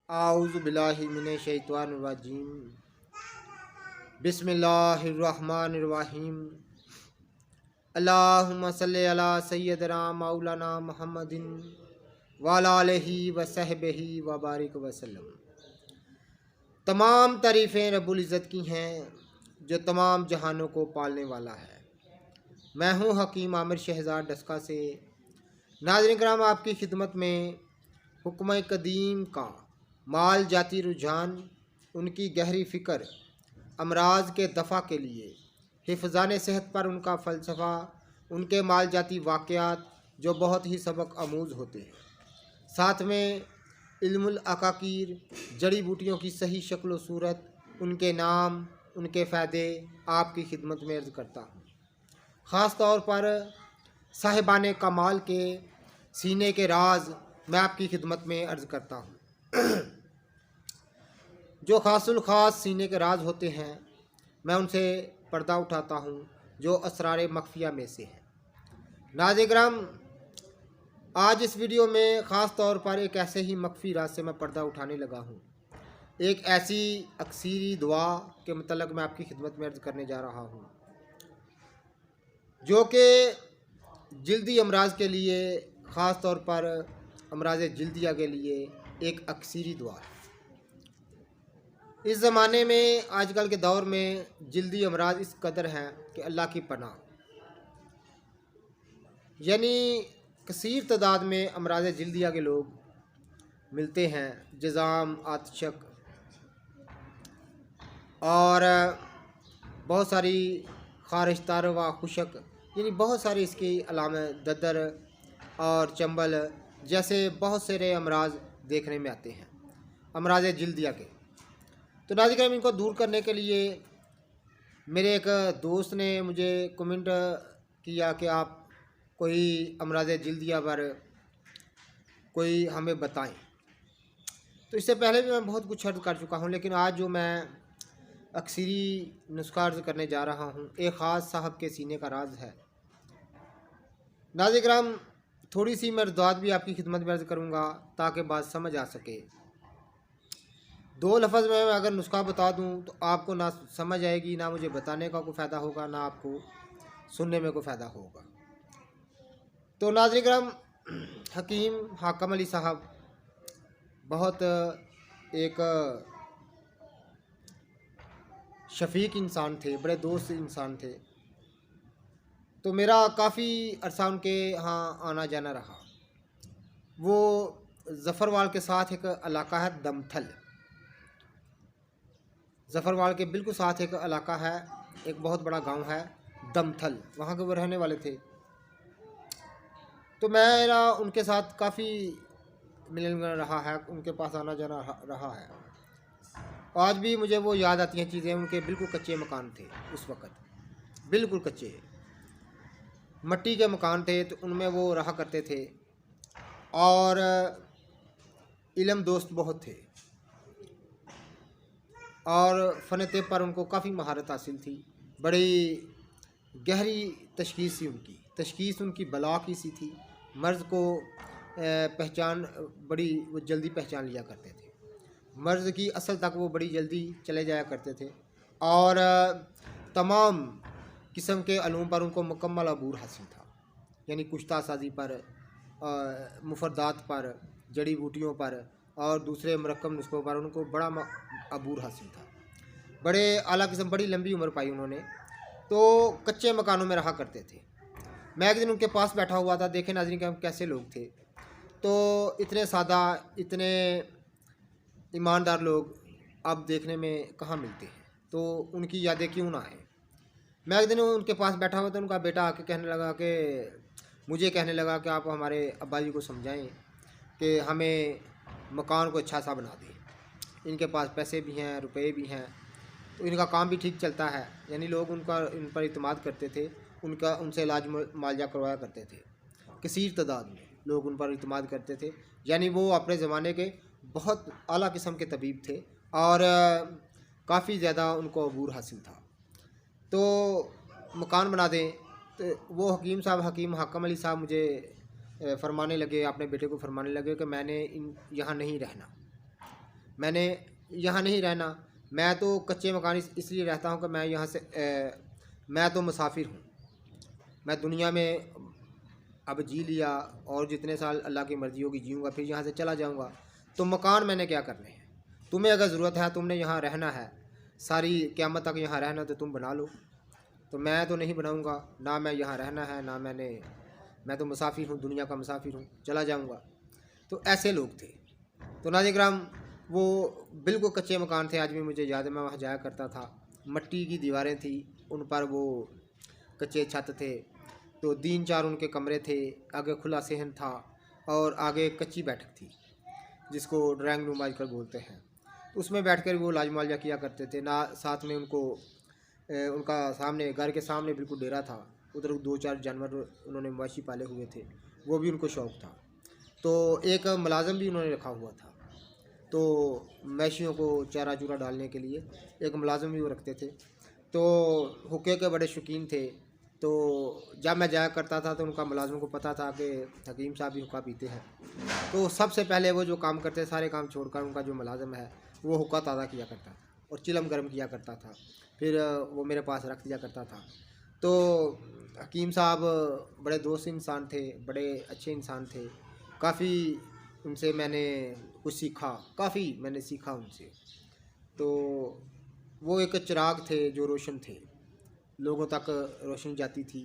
आऊज़ु बिल्लाहि मिनश शैतानिर रजीम। बिस्मिल्लाहिर्रहमानिर्रहीम। अल्लाहुम्मा सल्लि अला सय्यदना मौलाना मुहम्मदिन व अला आलिहि व सहबिहि व बारिक वसल्लम। तमाम तारीफ़ें रब्बुल इज़्ज़त की हैं जो तमाम जहानों को पालने वाला है। मैं हूँ हकीम आमिर शहज़ाद डस्का से। नाज़रीन किराम, आपकी खिदमत में हुक्म कदीम का माल जाती रुझान, उनकी गहरी फ़िक्र, अमराज के दफ़ा के लिए हिफ़्ज़ान सेहत पर उनका फ़लसफ़ा, उनके माल जाती वाक़यात जो बहुत ही सबक आमूज़ होते हैं, साथ में इल्मुल अकाकीर, जड़ी बूटियों की सही शक्ल व सूरत, उनके नाम, उनके फ़ायदे आपकी खिदमत में अर्ज़ करता हूँ। ख़ास तौर पर साहिबान कमाल के सीने के राज मैं आपकी खिदमत में अर्ज़ करता हूँ। जो ख़ासुल ख़ास सीने के राज होते हैं, मैं उनसे पर्दा उठाता हूँ जो असरार मख्फिया में से है। नाज़रीन किराम, आज इस वीडियो में ख़ास तौर पर एक ऐसे ही मख्फी राज से मैं पर्दा उठाने लगा हूँ। एक ऐसी अक्सीरी दुआ के मतलब मैं आपकी खिदमत में अर्ज़ करने जा रहा हूँ जो कि जल्दी अमराज के लिए, ख़ास तौर पर अमराज जल्दिया के लिए एक अक्सीरी दुआ है। इस ज़माने में, आजकल के दौर में जल्दी अमराज इस कदर हैं कि अल्लाह की पनाह, यानी कसीर तादाद में अमराज जल्दिया के लोग मिलते हैं। जज़ाम, आतशक और बहुत सारी खारिश तार व खुशक, यानी बहुत सारी इसकी अलामत, ददर और चंबल जैसे बहुत सारे अमराज देखने में आते हैं अमराज जल्दिया के। तो नाज़रीन, इनको दूर करने के लिए मेरे एक दोस्त ने मुझे कमेंट किया कि आप कोई अमराज जल्दिया पर कोई हमें बताएं। तो इससे पहले भी मैं बहुत कुछ अर्ज़ कर चुका हूं, लेकिन आज जो मैं अक्सरी नुस्खा अर्ज़ करने जा रहा हूं, एक ख़ास साहब के सीने का राज है। नाज़रीन किराम, थोड़ी सी मैं अर्ज़ात भी आपकी खिदमत में अर्ज़ करूँगा ताकि बात समझ आ सके। दो लफ्ज़ में अगर नुस्खा बता दूं तो आपको ना समझ आएगी, ना मुझे बताने का कोई फ़ायदा होगा, ना आपको सुनने में कोई फ़ायदा होगा। तो नाज़रीन किराम, हकीम हाकम अली साहब बहुत एक शफीक इंसान थे, बड़े दोस्त इंसान थे। तो मेरा काफ़ी अरसा उनके यहाँ आना जाना रहा। वो ज़फ़रवाल के साथ एक इलाका है दमथल, ज़फ़रवाल के बिल्कुल साथ एक इलाका है, एक बहुत बड़ा गांव है दमथल, वहाँ के वो रहने वाले थे। तो मेरा उनके साथ काफ़ी मिलन रहा है, उनके पास आना जाना रहा है। आज भी मुझे वो याद आती हैं चीज़ें। उनके बिल्कुल कच्चे मकान थे उस वक़्त, बिल्कुल कच्चे मट्टी के मकान थे, तो उनमें वो रहा करते थे और इल्म दोस्त बहुत थे और फ़न तेब पर उनको काफ़ी महारत हासिल थी। बड़ी गहरी तशख़ीस थी उनकी, तशख़ीस उनकी बला की सी थी। मर्ज़ को पहचान बड़ी वो जल्दी पहचान लिया करते थे, मर्ज़ की असल तक वो बड़ी जल्दी चले जाया करते थे और तमाम किस्म के अलूम पर उनको मुकम्मल अबूर हासिल था, यानी कुश्ता साजी पर, मुफरदात पर, जड़ी बूटियों पर और दूसरे मरकब नुस्खों पर उनको बड़ा अबूर हासिल था। बड़े आला किस्म, बड़ी लंबी उम्र पाई उन्होंने। तो कच्चे मकानों में रहा करते थे। मैं एक दिन उनके पास बैठा हुआ था। देखें नाज़रीन कि हम कैसे लोग थे। तो इतने सादा, इतने ईमानदार लोग अब देखने में कहाँ मिलते हैं, तो उनकी यादें क्यों ना आए। मैं एक दिन उनके पास बैठा हुआ था, उनका बेटा आके कहने लगा कि मुझे कहने लगा कि आप हमारे अब्बा जी को समझाएं कि हमें मकान को अच्छा सा बना दें। इनके पास पैसे भी हैं, रुपए भी हैं, तो इनका काम भी ठीक चलता है, यानी लोग इन पर इत्मीनान करते थे, उनसे इलाज मुआवजा करवाया करते थे। कसीर तादाद में लोग उन पर इत्मीनान करते थे, यानी वो अपने ज़माने के बहुत आला किस्म के तबीब थे और काफ़ी ज़्यादा उनको अबूर हासिल था। तो मकान बना दें, तो वो हकीम साहब, हकीम हाकम अली साहब मुझे फरमाने लगे, अपने बेटे को फरमाने लगे कि मैंने यहाँ नहीं रहना, मैंने यहाँ नहीं रहना। मैं तो कच्चे मकान इसलिए रहता हूँ कि मैं यहाँ से मैं तो मुसाफिर हूँ। मैं दुनिया में अब जी लिया और जितने साल अल्लाह की मर्ज़ी होगी जीऊँगा, फिर यहाँ से चला जाऊँगा। तो मकान मैंने क्या करने हैं? तुम्हें अगर ज़रूरत है, तुमने यहाँ रहना है, सारी क़यामत तक यहाँ रहना, तो तुम बना लो। तो मैं तो नहीं बनाऊँगा, ना मैं यहाँ रहना है, ना मैं तो मुसाफिर हूँ, दुनिया का मुसाफिर हूँ, चला जाऊँगा। तो ऐसे लोग थे। तो नाज़िर-ए-किराम, वो बिल्कुल कच्चे मकान थे। आज भी मुझे याद है, मैं वहाँ जाया करता था। मिट्टी की दीवारें थी, उन पर वो कच्चे छत थे। तो 3-4 उनके कमरे थे, आगे खुला सहन था और आगे कच्ची बैठक थी, जिसको ड्राइंग रूम आजकल बोलते हैं। तो उसमें बैठकर वो लाज मुआवजा किया करते थे ना। साथ में उनको उनका सामने, घर के सामने बिल्कुल डेरा था। उधर 2-4 जानवर उन्होंने मवेशी पाले हुए थे, वो भी उनको शौक़ था। तो एक मुलाज़िम भी उन्होंने रखा हुआ था, तो मवेशियों को चारा चूरा डालने के लिए एक मुलाज़िम भी वो रखते थे। तो हुक्के के बड़े शौकीन थे। तो जब मैं जाया करता था तो उनका मुलाज़िम को पता था कि हकीम साहब भी हुक्का पीते हैं। तो सबसे पहले वो जो काम करते, सारे काम छोड़कर, उनका जो मुलाज़िम है वो हुक्का ताज़ा किया करता था और चिलम गर्म किया करता था, फिर वो मेरे पास रख दिया करता था। तो हकीम साहब बड़े दोस्त इंसान थे, बड़े अच्छे इंसान थे। काफ़ी उनसे मैंने कुछ सीखा, काफ़ी मैंने सीखा उनसे। तो वो एक चिराग थे जो रोशन थे, लोगों तक रोशनी जाती थी।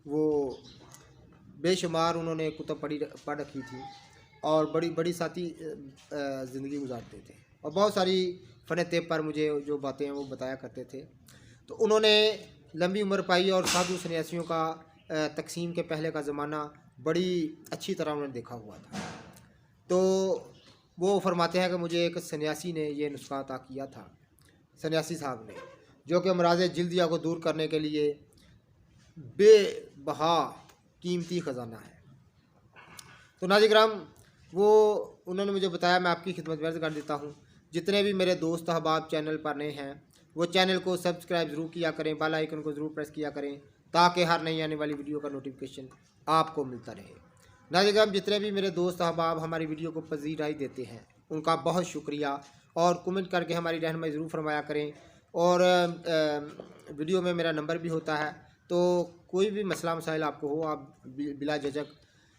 वो बेशुमार उन्होंने कुतुब पढ़ रखी थी और बड़ी बड़ी साथी ज़िंदगी गुजारते थे और बहुत सारी फ़न तेब पर मुझे जो बातें हैं वो बताया करते थे। तो उन्होंने लंबी उम्र पाई और साधु सन्यासियों का तकसीम के पहले का ज़माना बड़ी अच्छी तरह उन्होंने देखा हुआ था। तो वो फरमाते हैं कि मुझे एक सन्यासी ने ये नुस्खा अता किया था, सन्यासी साहब ने, जो कि अमराज़ जिल्दिया को दूर करने के लिए बेबहा कीमती ख़जाना है। तो नाज़िर-ए-किराम, वो उन्होंने मुझे बताया, मैं आपकी खिदमत में अर्ज़ कर देता हूँ। जितने भी मेरे दोस्त अहबाब चैनल पर नए हैं, वो चैनल को सब्सक्राइब ज़रूर किया करें, बेल आइकन को ज़रूर प्रेस किया करें, ताकि हर नई आने वाली वीडियो का नोटिफिकेशन आपको मिलता रहे। नाज़िर-ए-किराम, जितने भी मेरे दोस्त अहबाब हमारी वीडियो को पज़ीराई देते हैं, उनका बहुत शुक्रिया। और कमेंट करके हमारी रहनुमाई ज़रूर फरमाया करें। और वीडियो में मेरा नंबर भी होता है, तो कोई भी मसला मसाइल आपको हो, आप बिला झिझक,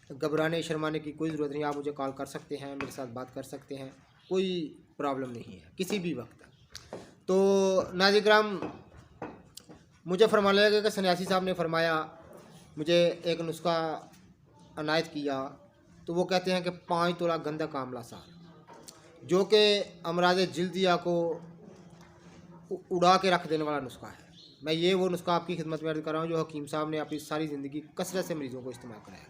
घबराने शर्माने की कोई ज़रूरत नहीं। आप मुझे कॉल कर सकते हैं, मेरे साथ बात कर सकते हैं, कोई प्रॉब्लम नहीं है किसी भी वक्त। तो नाज़िर-ए-किराम, मुझे फरमाने लगे कि सन्यासी साहब ने फरमाया, मुझे एक नुस्खा अनायत किया। तो वो कहते हैं कि 5 तोला गंधक आमला सार, जो कि अमराज़ जिल्दिया को उड़ा के रख देने वाला नुस्खा है। मैं ये वो नुस्खा आपकी खिदमत में अर्ज़ कर रहा हूँ जो हकीम साहब ने अपनी सारी ज़िंदगी कसरत से मरीज़ों को इस्तेमाल कराया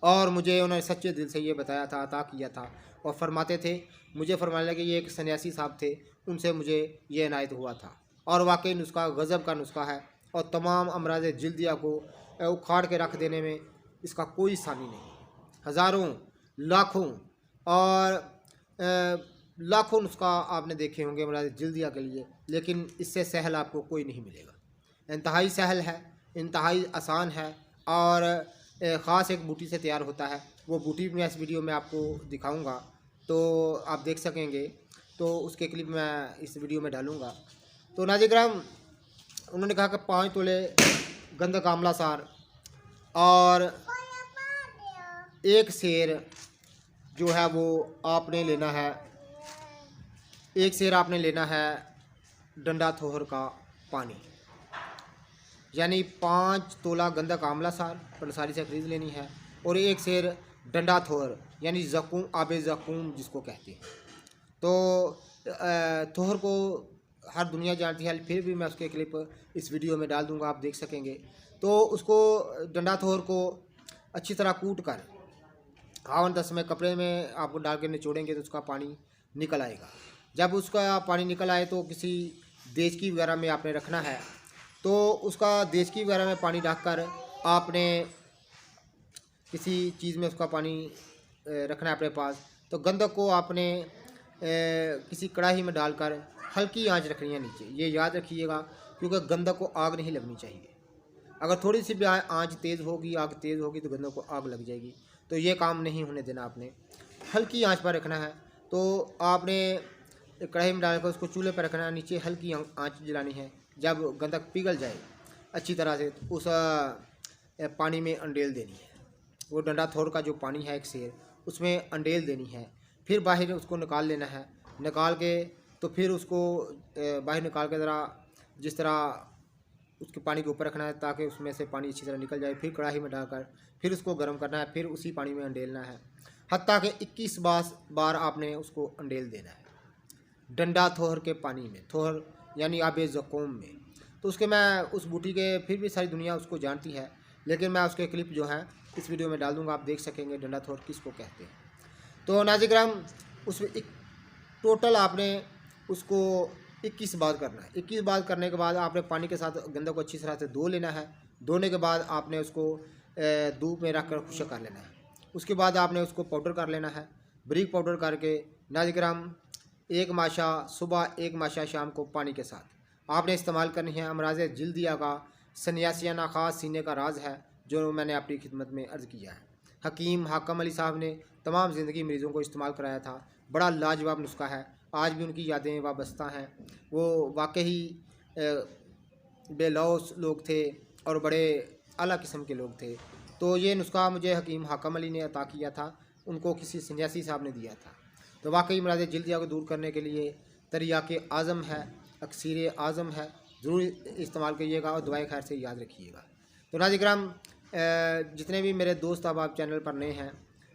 और मुझे उन्होंने सच्चे दिल से ये बताया था, अता किया था। और फरमाते थे, मुझे फरमाने लगे, ये एक सन्यासी साहब थे, उनसे मुझे ये इनायत हुआ था। और वाकई नुस्खा गज़ब का नुस्खा है और तमाम अमराज़ जिल्दिया को उखाड़ के रख देने में इसका कोई सानी नहीं। हज़ारों, लाखों और लाखों नुस्खा आपने देखे होंगे अमराज़ जिल्दिया के लिए, लेकिन इससे सहल आपको कोई नहीं मिलेगा। इंतहाई सहल है, इंतहाई आसान है और ख़ास एक बूटी से तैयार होता है। वो बूटी मैं इस वीडियो में आपको दिखाऊंगा, तो आप देख सकेंगे। तो उसके क्लिप मैं इस वीडियो में डालूंगा। तो नाज़िर-ए-किराम, उन्होंने कहा कि 5 तोले गंधक आमला सार और एक सेर जो है वो आपने लेना है, एक सेर आपने लेना है डंडा थोहर का पानी, यानी 5 तोला गंधक आमला सार पंसारी से ख़रीद लेनी है और एक सेर डंडा थोहर यानी ज़क़ूम, आब ज़क़ूम जिसको कहते हैं। तो थोहर को हर दुनिया जानती है, फिर भी मैं उसके क्लिप इस वीडियो में डाल दूंगा, आप देख सकेंगे। तो उसको डंडा थोहर को अच्छी तरह कूट कर हावन 10 में कपड़े में आपको डाल के निचोड़ेंगे तो उसका पानी निकल आएगा। जब उसका पानी निकल आए तो किसी देचकी वगैरह में आपने रखना है। तो उसका देचकी वगैरह में पानी रख कर आपने किसी चीज़ में उसका पानी रखना है अपने पास। तो गंधक को आपने किसी कढ़ाई में डालकर हल्की आंच रखनी है नीचे, ये याद रखिएगा, क्योंकि गंधक को आग नहीं लगनी चाहिए। अगर थोड़ी सी भी आंच तेज़ होगी, आग तेज़ होगी तो गंधक को आग लग जाएगी। तो ये काम नहीं होने देना, आपने हल्की आंच पर रखना है। तो आपने कढ़ाई में डालकर उसको चूल्हे पर रखना है, नीचे हल्की आंच जलानी है। जब गंधक पिघल जाए अच्छी तरह से तो उस पानी में अंडेल देनी है। वो डंडा थोड़ का जो पानी है एक सेर, उसमें अंडेल देनी है। फिर बाहर उसको निकाल लेना है। निकाल के तो फिर उसको बाहर निकाल के ज़रा जिस तरह उसके पानी के ऊपर रखना है ताकि उसमें से पानी अच्छी तरह निकल जाए। फिर कढ़ाई में डालकर फिर उसको गर्म करना है, फिर उसी पानी में अंडेलना है, हत्ता कि 21 बार आपने उसको अंडेल देना है डंडा थोहर के पानी में, थोहर यानी आबे ज़क़ूम में। तो उसके मैं उस बूटी के फिर भी सारी दुनिया उसको जानती है, लेकिन मैं उसके क्लिप जो है इस वीडियो में डाल दूंगा, आप देख सकेंगे डंडा थोहर किसको कहते हैं। तो नाज़रीन किराम उसमें एक टोटल आपने उसको 21 बार करना है। 21 बार करने के बाद आपने पानी के साथ गंदा को अच्छी तरह से धो लेना है। धोने के बाद आपने उसको धूप में रख कर खुश्क कर लेना है। उसके बाद आपने उसको पाउडर कर लेना है, बारीक पाउडर करके नाज़रीन किराम एक माशा सुबह एक माशा शाम को पानी के साथ आपने इस्तेमाल करनी है। अमराज़ जिल्दिया का सन्यासियाना ख़ास सीने का राज है जो मैंने अपनी खिदमत में अर्ज़ किया है। हकीम हाकम अली साहब ने तमाम ज़िंदगी मरीज़ों को इस्तेमाल कराया था। बड़ा लाजवाब नुस्खा है, आज भी उनकी यादें वाबस्ता हैं। वो वाकई बेलौस लोग थे और बड़े आला किस्म के लोग थे। तो ये नुस्खा मुझे हकीम हाकम अली ने अता किया था, उनको किसी सन्यासी साहब ने दिया था। तो वाकई अमराज़ जिल्दिया को दूर करने के लिए तरियाक़ आज़म है, अक्सीर आज़म है, ज़रूर इस्तेमाल करिएगा और दुआए खैर से याद रखिएगा। तो नाज़रीन किराम जितने भी मेरे दोस्त अब चैनल पर नए हैं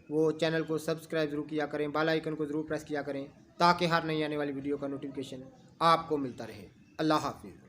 वो चैनल को सब्सक्राइब ज़रूर किया करें, बेल आइकन को ज़रूर प्रेस किया करें ताकि हर नई आने वाली वीडियो का नोटिफिकेशन आपको मिलता रहे। अल्लाह हाफ़िज़।